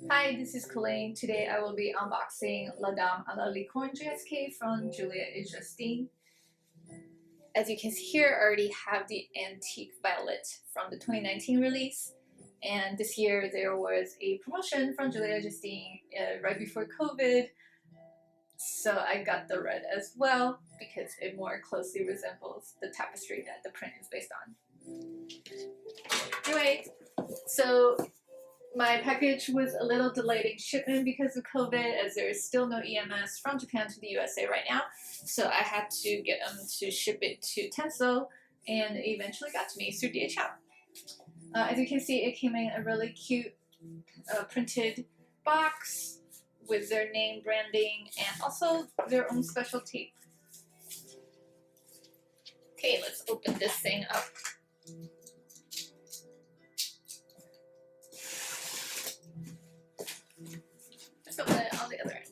Hi, this is Colleen. Today I will be unboxing La Dame à la licorne JSK from Juliette and Justine. As you can see here, I already have the antique violet from the 2019 release. And this year there was a promotion from Juliette and Justine right before COVID. So I got the red as well because it more closely resembles the tapestry that the print is based on. Anyway, so my package was a little delayed in shipment because of COVID, as there is still no EMS from Japan to the USA right now. So I had to get them to ship it to Tenso, and it eventually got to me through DHL. As you can see, it came in a really cute printed box with their name branding and also their own special tape. Okay, let's open this thing up. Let's open it on the other end.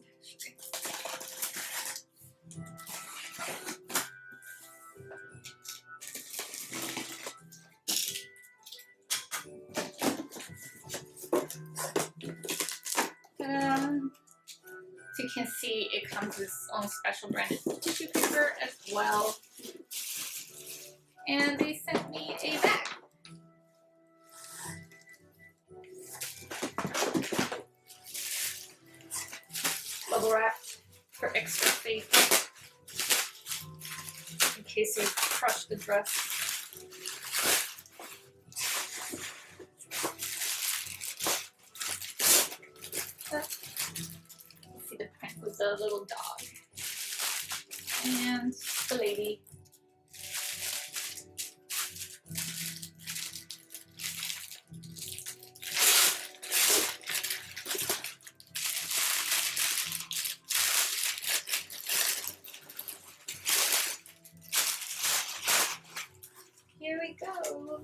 So you can see it comes with its own special branded tissue paper as well. And they sent me a bag. Bubble wrapped for extra safe in case you crush the dress. See the print with the little dog and the lady. Here we go.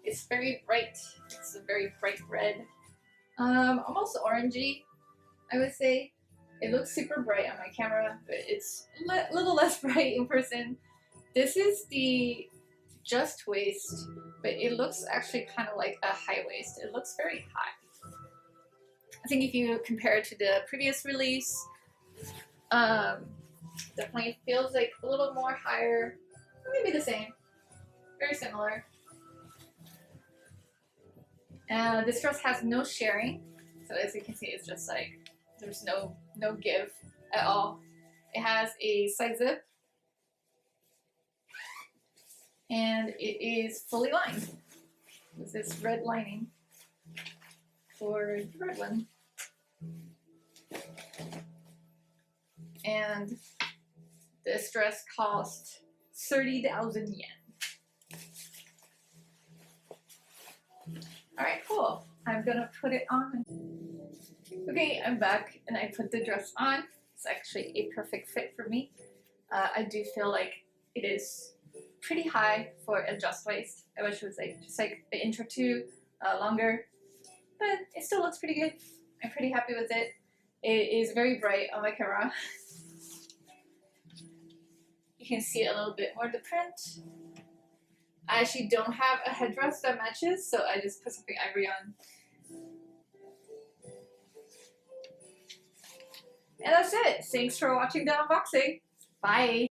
It's very bright. It's a very bright red. Almost orangey, I would say. It looks super bright on my camera, but it's a little less bright in person. This is the just waist, but it looks actually kind of like a high waist. It looks very high. I think if you compare it to the previous release, definitely feels like a little more higher, maybe the same. Very similar. This dress has no sharing, so as you can see, it's just like there's no give at all. It has a side zip, and it is fully lined with this red lining for the red one. And this dress cost 30,000 yen. Alright, cool. I'm gonna put it on. Okay, I'm back and I put the dress on. It's actually a perfect fit for me. I do feel like it is pretty high for a just waist. I wish it was like just like an inch or two longer, but it still looks pretty good. I'm pretty happy with it. It is very bright on my camera. You can see a little bit more of the print. I actually don't have a headdress that matches, so I just put something ivory on. And that's it. Thanks for watching the unboxing. Bye!